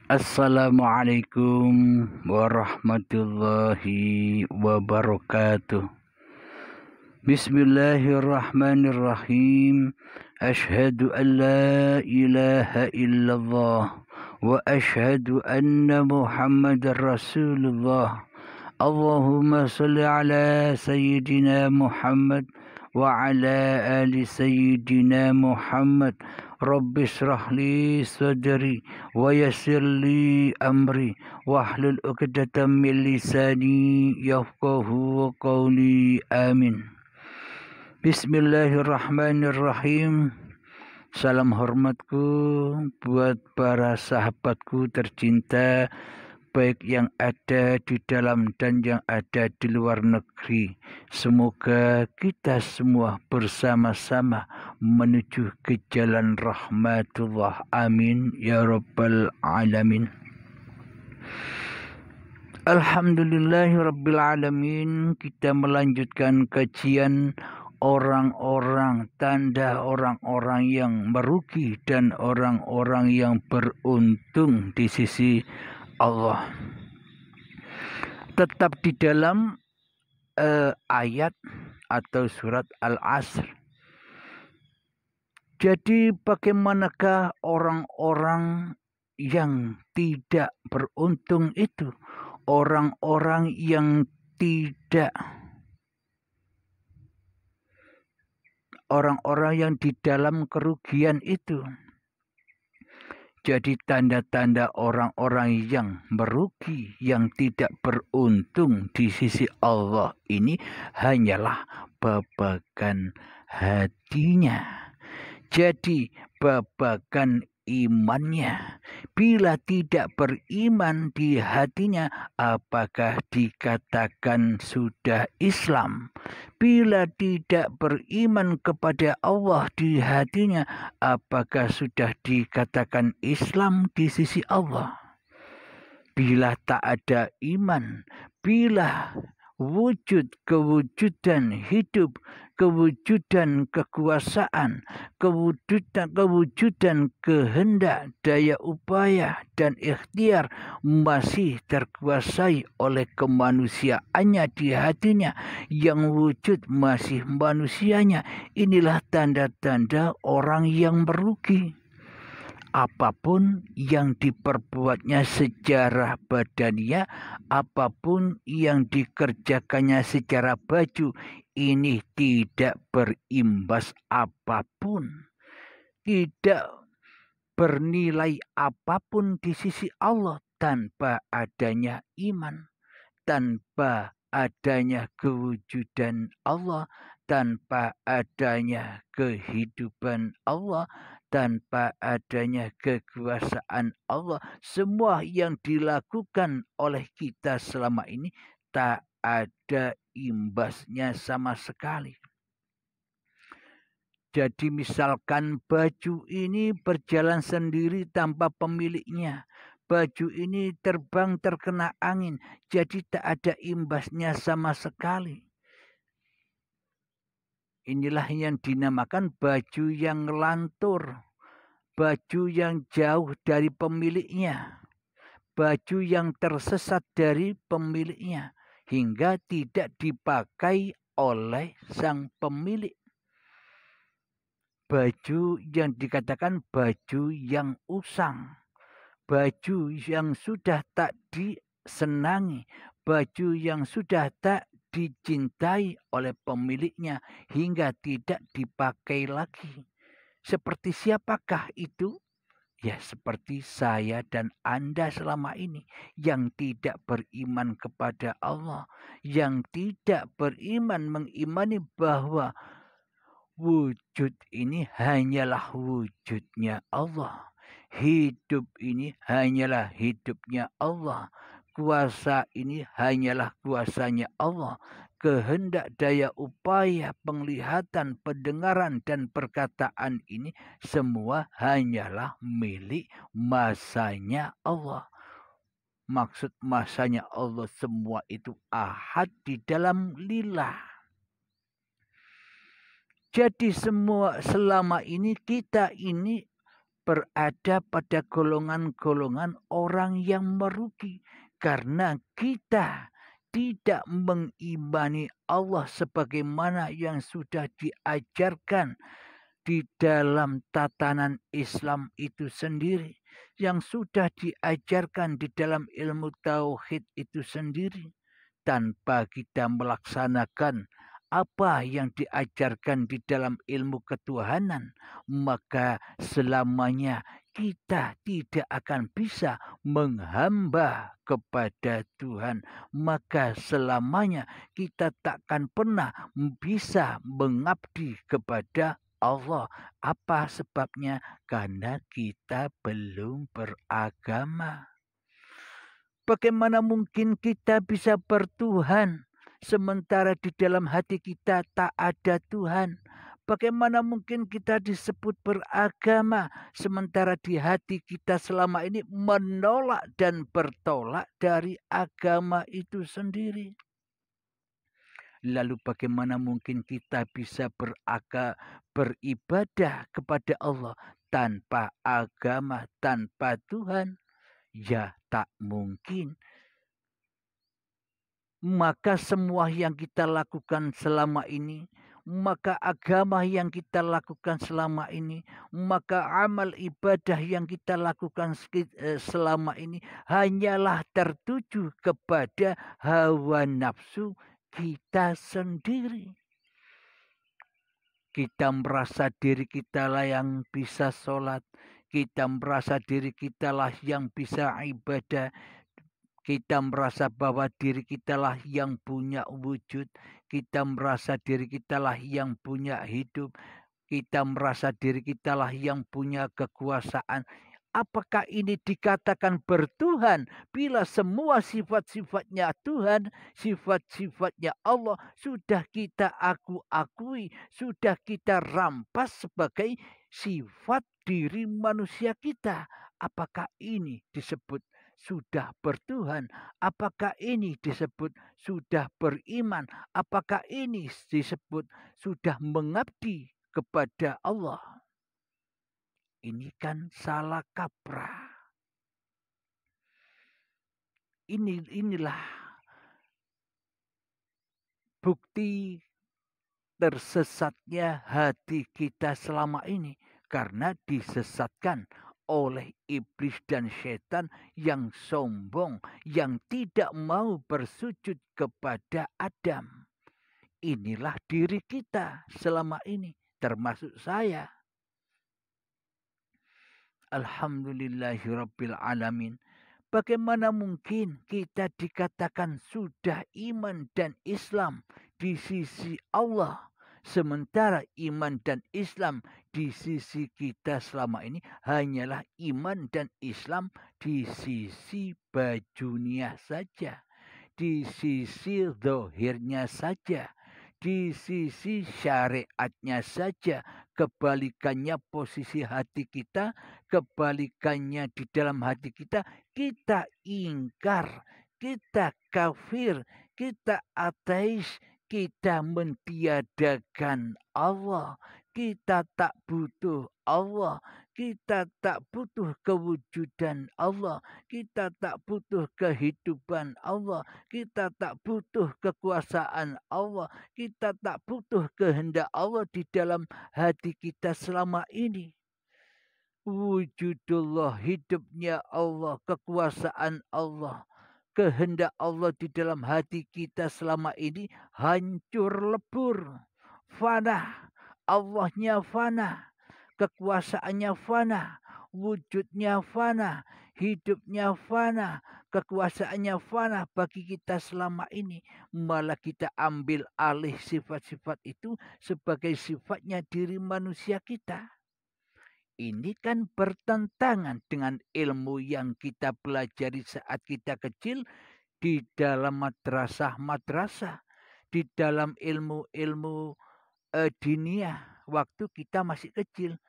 Assalamualaikum warahmatullahi wabarakatuh. Bismillahirrahmanirrahim. Ashhadu an la ilaha illallah wa ashhadu anna Muhammadar Rasulullah. Allahumma salli ala Sayyidina Muhammad wa ala ali Sayyidina Muhammad. Rabbi shrah li sadri wa yassir li amri wahlul 'uqdatam min lisani yafqahu qawli. Amin. Bismillahirrahmanirrahim. Salam hormatku buat para sahabatku tercinta, baik yang ada di dalam dan yang ada di luar negeri. Semoga kita semua bersama-sama menuju ke jalan rahmatullah. Amin ya rabbal alamin. Alhamdulillahirabbil alamin. Kita melanjutkan kajian tanda orang-orang yang merugi dan orang-orang yang beruntung di sisi Allah. Tetap di dalam ayat atau surat Al-Asr. Jadi bagaimanakah orang-orang yang tidak beruntung itu? Orang-orang yang di dalam kerugian itu. Jadi tanda-tanda orang-orang yang merugi, yang tidak beruntung di sisi Allah ini hanyalah babagan hatinya. Jadi babagan imannya. Bila tidak beriman di hatinya, apakah dikatakan sudah Islam? Bila tidak beriman kepada Allah di hatinya, apakah sudah dikatakan Islam di sisi Allah? Bila tak ada iman, bila wujud kewujudan hidup, kewujudan kekuasaan, kewujudan kehendak, daya upaya dan ikhtiar masih terkuasai oleh kemanusiaannya di hatinya, yang wujud masih manusianya. Inilah tanda-tanda orang yang merugi. Apapun yang diperbuatnya secara badania, apapun yang dikerjakannya secara baju, ini tidak berimbas apapun, tidak bernilai apapun di sisi Allah tanpa adanya iman, tanpa adanya kewujudan Allah, tanpa adanya kehidupan Allah, tanpa adanya kekuasaan Allah. Semua yang dilakukan oleh kita selama ini tak ada imbasnya sama sekali. Jadi misalkan baju ini berjalan sendiri tanpa pemiliknya. Baju ini terbang terkena angin, jadi tak ada imbasnya sama sekali. Inilah yang dinamakan baju yang ngelantur, baju yang jauh dari pemiliknya, baju yang tersesat dari pemiliknya, hingga tidak dipakai oleh sang pemilik. Baju yang dikatakan baju yang usang, baju yang sudah tak disenangi, baju yang sudah tak dicintai oleh pemiliknya hingga tidak dipakai lagi. Seperti siapakah itu? Ya, seperti saya dan Anda selama ini yang tidak beriman kepada Allah, yang tidak beriman mengimani bahwa wujud ini hanyalah wujudnya Allah. Hidup ini hanyalah hidupnya Allah. Kuasa ini hanyalah kuasanya Allah. Kehendak, daya upaya, penglihatan, pendengaran, dan perkataan ini semua hanyalah milik masanya Allah. Maksud masanya Allah semua itu ahad di dalam lillah. Jadi selama ini kita ini berada pada golongan-golongan orang yang merugi. Karena kita tidak mengimani Allah sebagaimana yang sudah diajarkan di dalam tatanan Islam itu sendiri. Yang sudah diajarkan di dalam ilmu tauhid itu sendiri. Tanpa kita melaksanakan apa yang diajarkan di dalam ilmu ketuhanan, maka selamanya kita tidak akan bisa menghamba kepada Tuhan. Maka selamanya kita takkan pernah bisa mengabdi kepada Allah. Apa sebabnya? Karena kita belum beragama. Bagaimana mungkin kita bisa bertuhan sementara di dalam hati kita tak ada Tuhan? Bagaimana mungkin kita disebut beragama sementara di hati kita selama ini menolak dan bertolak dari agama itu sendiri? Lalu bagaimana mungkin kita bisa beribadah kepada Allah tanpa agama, tanpa Tuhan? Ya, tak mungkin. Maka semua yang kita lakukan selama ini, maka agama yang kita lakukan selama ini, maka amal ibadah yang kita lakukan selama ini hanyalah tertuju kepada hawa nafsu kita sendiri. Kita merasa diri kita lah yang bisa sholat. Kita merasa diri kita lah yang bisa ibadah. Kita merasa bahwa diri kita lah yang punya wujud. Kita merasa diri kita lah yang punya hidup. Kita merasa diri kita lah yang punya kekuasaan. Apakah ini dikatakan bertuhan bila semua sifat-sifatnya Tuhan, sifat-sifatnya Allah sudah kita akui, sudah kita rampas sebagai sifat diri manusia kita? Apakah ini disebut sudah bertuhan? Apakah ini disebut sudah beriman? Apakah ini disebut sudah mengabdi kepada Allah? Ini kan salah kaprah. Inilah bukti tersesatnya hati kita selama ini karena disesatkan oleh iblis dan setan yang sombong, yang tidak mau bersujud kepada Adam. Inilah diri kita selama ini, termasuk saya. Alhamdulillahirabbil alamin. Bagaimana mungkin kita dikatakan sudah iman dan Islam di sisi Allah, sementara iman dan Islam di sisi kita selama ini hanyalah iman dan Islam di sisi bajunya saja, di sisi zahirnya saja, di sisi syariatnya saja. Kebalikannya posisi hati kita, kebalikannya di dalam hati kita, kita ingkar, kita kafir, kita ateis, kita mentiadakan Allah. Kita tak butuh Allah. Kita tak butuh kewujudan Allah. Kita tak butuh kehidupan Allah. Kita tak butuh kekuasaan Allah. Kita tak butuh kehendak Allah di dalam hati kita selama ini. Wujudullah, hidupnya Allah, kekuasaan Allah, kehendak Allah di dalam hati kita selama ini hancur lebur, fana. Allahnya fana, kekuasaannya fana, wujudnya fana, hidupnya fana, kekuasaannya fana bagi kita selama ini. Malah kita ambil alih sifat-sifat itu sebagai sifatnya diri manusia kita. Ini kan bertentangan dengan ilmu yang kita pelajari saat kita kecil di dalam madrasah-madrasah, di dalam ilmu-ilmu diniyah waktu kita masih kecil.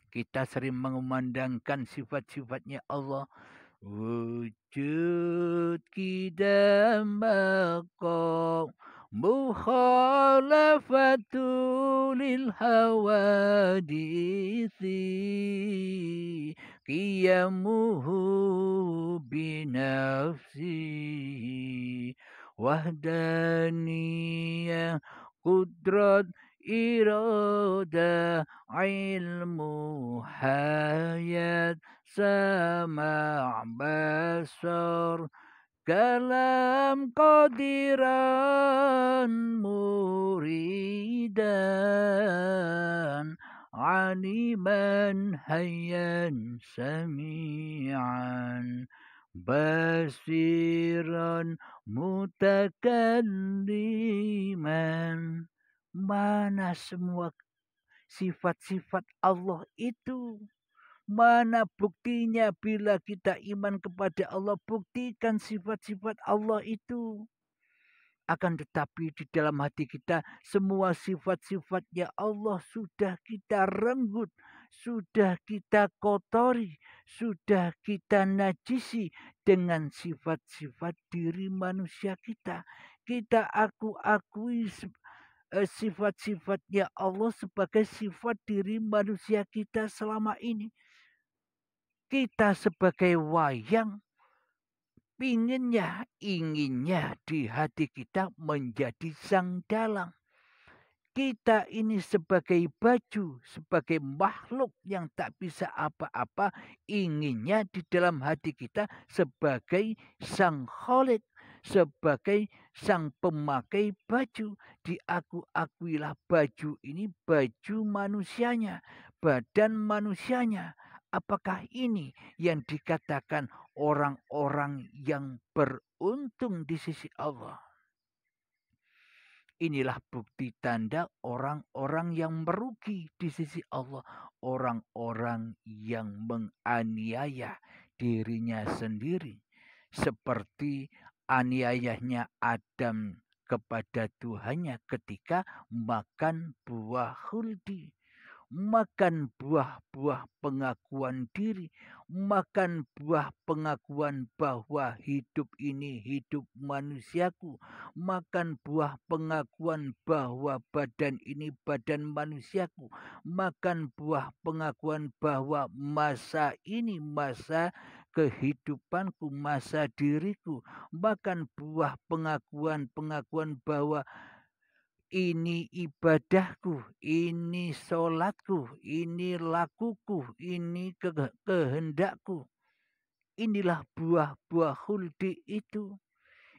Kita sering mengumandangkan sifat-sifatnya Allah. Wujud kidam maqam mukhalafatu lil hawadisi qiyamuhu binafsihi wahdaniyah qudrat irada ilmu hayat sama' basar kalam qadiran muridan aliman hayyan sami'an basiran mutakalliman. Mana semua sifat-sifat Allah itu? Mana buktinya bila kita iman kepada Allah? Buktikan sifat-sifat Allah itu. Akan tetapi di dalam hati kita semua sifat-sifatnya Allah sudah kita renggut, sudah kita kotori, sudah kita najisi dengan sifat-sifat diri manusia kita. Kita akui sifat-sifatnya Allah sebagai sifat diri manusia kita selama ini. Kita sebagai wayang inginnya di hati kita menjadi sang dalang. Kita ini sebagai baju, sebagai makhluk yang tak bisa apa-apa, inginnya di dalam hati kita sebagai sang kholik, sebagai sang pemakai baju. Akuilah baju ini baju manusianya, badan manusianya. Apakah ini yang dikatakan orang-orang yang beruntung di sisi Allah? Inilah bukti tanda orang-orang yang merugi di sisi Allah. Orang-orang yang menganiaya dirinya sendiri. Seperti aniayahnya Adam kepada Tuhannya ketika makan buah khuldi. Makan buah-buah pengakuan diri, makan buah pengakuan bahwa hidup ini hidup manusiaku, makan buah pengakuan bahwa badan ini badan manusiaku, makan buah pengakuan bahwa masa ini masa kehidupanku, masa diriku, makan buah pengakuan bahwa ini ibadahku, ini sholatku, ini lakuku, ini kehendakku. Inilah buah-buah khuldi itu.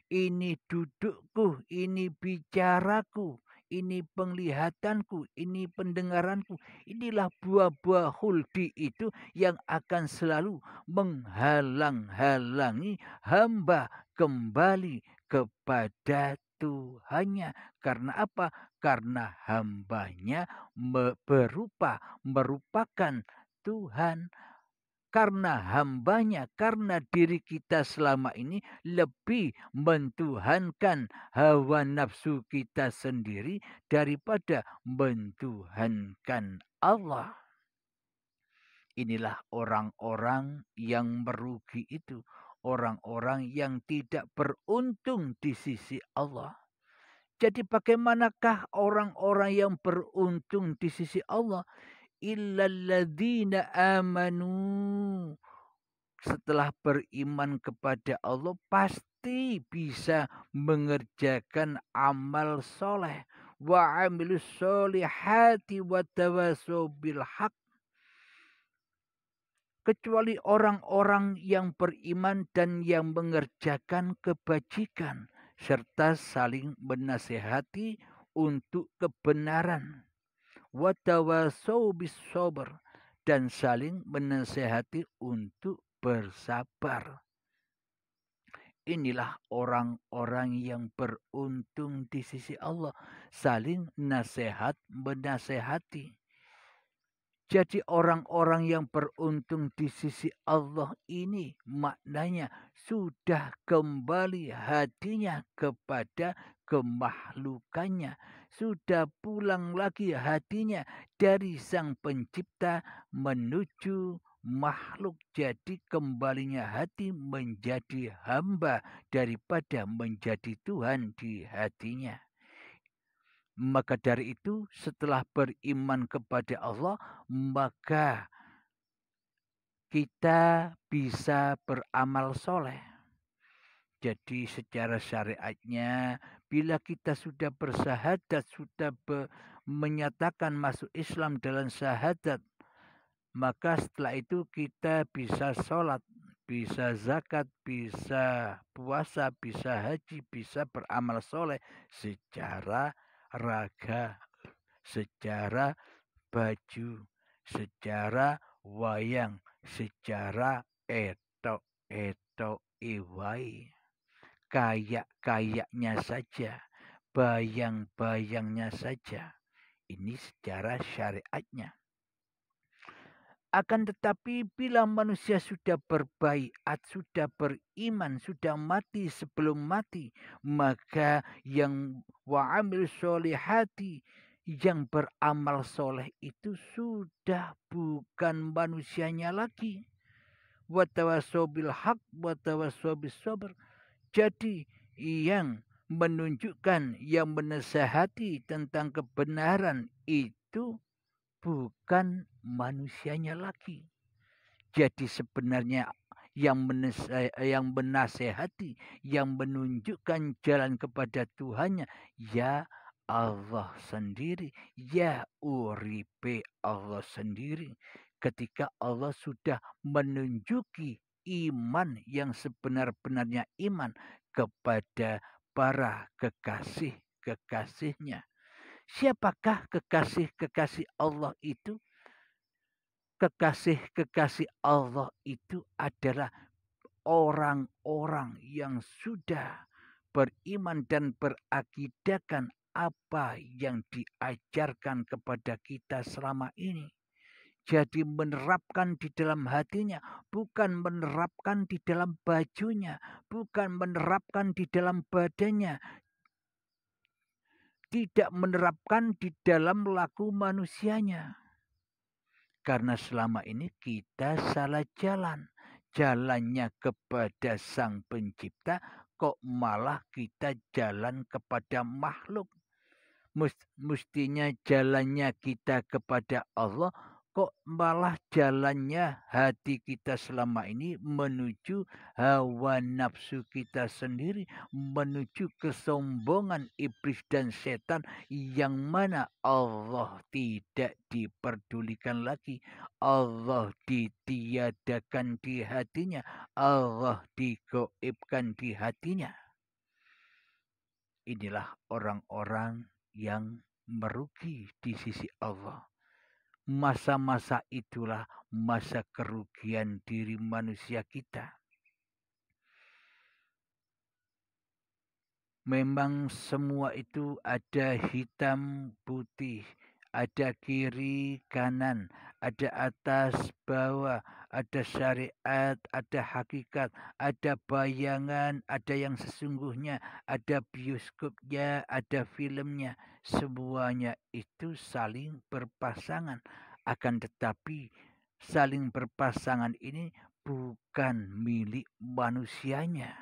Ini dudukku, ini bicaraku, ini penglihatanku, ini pendengaranku. Inilah buah-buah khuldi itu yang akan selalu menghalang-halangi hamba kembali kepada Tuhannya. Karena apa? Karena hambanya merupakan Tuhan. Karena hambanya, karena diri kita selama ini lebih mentuhankan hawa nafsu kita sendiri daripada mentuhankan Allah. Inilah orang-orang yang merugi itu. Orang-orang yang tidak beruntung di sisi Allah. Jadi bagaimanakah orang-orang yang beruntung di sisi Allah? Illalladzina amanu. Setelah beriman kepada Allah pasti bisa mengerjakan amal soleh. Wa amilus solihati wa tawasau bil haq. Kecuali orang-orang yang beriman dan yang mengerjakan kebajikan. Serta saling menasehati untuk kebenaran. Wa tawasau bis sabr. Dan saling menasehati untuk bersabar. Inilah orang-orang yang beruntung di sisi Allah. Saling nasihat menasehati. Jadi orang-orang yang beruntung di sisi Allah ini maknanya sudah kembali hatinya kepada kemakhlukannya. Sudah pulang lagi hatinya dari Sang Pencipta menuju makhluk. Jadi kembalinya hati menjadi hamba daripada menjadi Tuhan di hatinya. Maka dari itu setelah beriman kepada Allah, maka kita bisa beramal soleh. Jadi secara syariatnya, bila kita sudah bersyahadat, sudah menyatakan masuk Islam dalam syahadat, maka setelah itu kita bisa sholat, bisa zakat, bisa puasa, bisa haji, bisa beramal soleh secara raga, secara baju, secara wayang, secara etok iwai. Kayak-kayaknya saja, bayang-bayangnya saja. Ini secara syariatnya. Akan tetapi bila manusia sudah berbaiat, sudah beriman, sudah mati sebelum mati, maka yang wa'amil sholihati, yang beramal soleh itu sudah bukan manusianya lagi. Watawasau bil haq, watawasau bis sabr. Jadi yang menunjukkan, yang menasihati tentang kebenaran itu bukan manusianya lagi. Jadi sebenarnya yang menasehati, yang menunjukkan jalan kepada Tuhannya, ya Allah sendiri, ya uripe Allah sendiri. Ketika Allah sudah menunjuki iman yang sebenar-benarnya iman kepada para kekasih-kekasihnya. Siapakah kekasih-kekasih Allah itu? Kekasih-kekasih Allah itu adalah orang-orang yang sudah beriman dan berakidahkan apa yang diajarkan kepada kita selama ini. Jadi menerapkan di dalam hatinya, bukan menerapkan di dalam bajunya, bukan menerapkan di dalam badannya, tidak menerapkan di dalam laku manusianya. Karena selama ini kita salah jalan. Jalannya kepada Sang Pencipta, kok malah kita jalan kepada makhluk. Mestinya jalannya kita kepada Allah, kok malah jalannya hati kita selama ini menuju hawa nafsu kita sendiri, menuju kesombongan iblis dan setan, yang mana Allah tidak diperdulikan lagi, Allah ditiadakan di hatinya, Allah digoibkan di hatinya. Inilah orang-orang yang merugi di sisi Allah. Masa-masa itulah masa kerugian diri manusia kita. Memang semua itu ada hitam putih, ada kiri kanan, ada atas bawah, ada syariat, ada hakikat, ada bayangan, ada yang sesungguhnya, ada bioskopnya, ada filmnya. Semuanya itu saling berpasangan. Akan tetapi saling berpasangan ini bukan milik manusianya.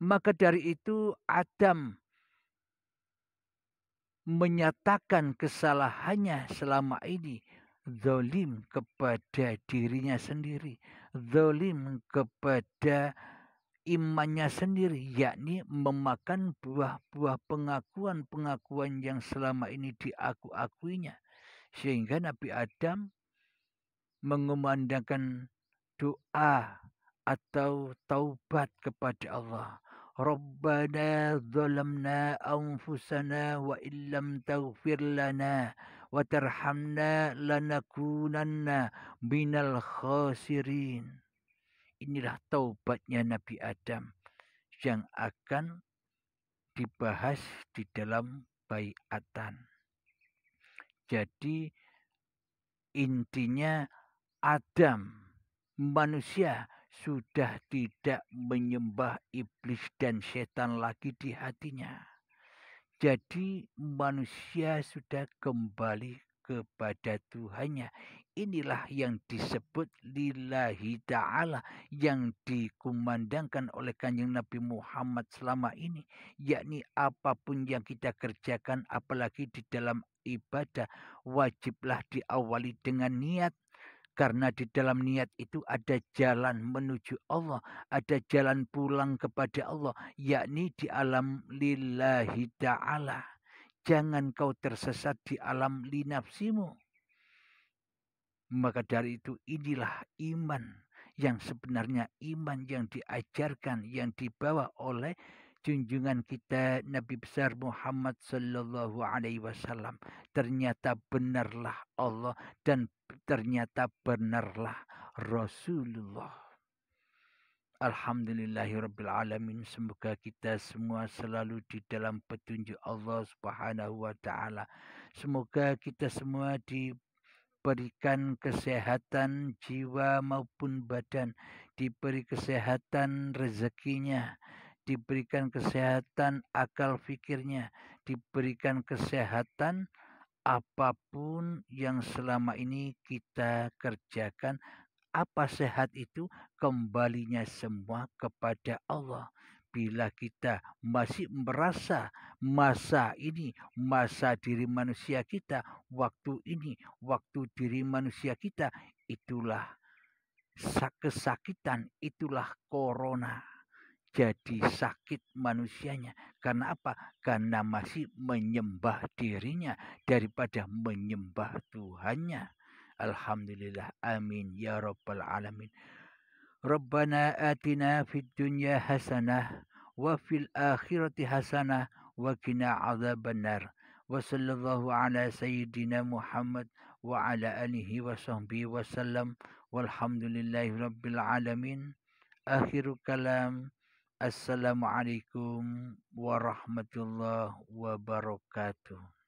Maka dari itu Adam menyatakan kesalahannya selama ini, zalim kepada dirinya sendiri, zalim kepada imannya sendiri, yakni memakan buah-buah pengakuan-pengakuan yang selama ini diaku-akuinya. Sehingga Nabi Adam mengumandangkan doa atau taubat kepada Allah. Rabbana zalamna anfusana wa illam taghfir lana wa tarhamna lanakunanna minal khasirin. Inilah taubatnya Nabi Adam yang akan dibahas di dalam baiatan. Jadi intinya Adam, manusia, sudah tidak menyembah iblis dan setan lagi di hatinya. Jadi manusia sudah kembali kepada Tuhannya. Inilah yang disebut lillahi ta'ala, yang dikumandangkan oleh Kanjeng Nabi Muhammad selama ini, yakni apapun yang kita kerjakan, apalagi di dalam ibadah, wajiblah diawali dengan niat. Karena di dalam niat itu ada jalan menuju Allah, ada jalan pulang kepada Allah, yakni di alam lillahi ta'ala. Jangan kau tersesat di alam linafsimu. Maka dari itu inilah iman yang sebenarnya, iman yang diajarkan, yang dibawa oleh junjungan kita Nabi besar Muhammad sallallahu alaihi wasallam. Ternyata benarlah Allah dan ternyata benarlah Rasulullah. Alhamdulillahirabbil alamin. Semoga kita semua selalu di dalam petunjuk Allah Subhanahu wa taala. Semoga kita semua diberikan kesehatan jiwa maupun badan, diberi kesehatan rezekinya, diberikan kesehatan akal fikirnya, diberikan kesehatan apapun yang selama ini kita kerjakan. Apa sehat itu? Kembalinya semua kepada Allah. Bila kita masih merasa masa ini, masa diri manusia kita, waktu ini, waktu diri manusia kita, itulah kesakitan, itulah corona. Jadi sakit manusianya. Karena apa? Karena masih menyembah dirinya daripada menyembah Tuhannya. Alhamdulillah. Amin. Ya Rabbal Alamin. Rabbana atina fid dunya hasanah wa fil akhirati hasanah wa qina adzabannar. Wa sallallahu ala sayyidina Muhammad wa ala alihi wa sahbihi wa sallam. Walhamdulillahi rabbil alamin. Akhiru kalam. Assalamualaikum warahmatullahi wabarakatuh.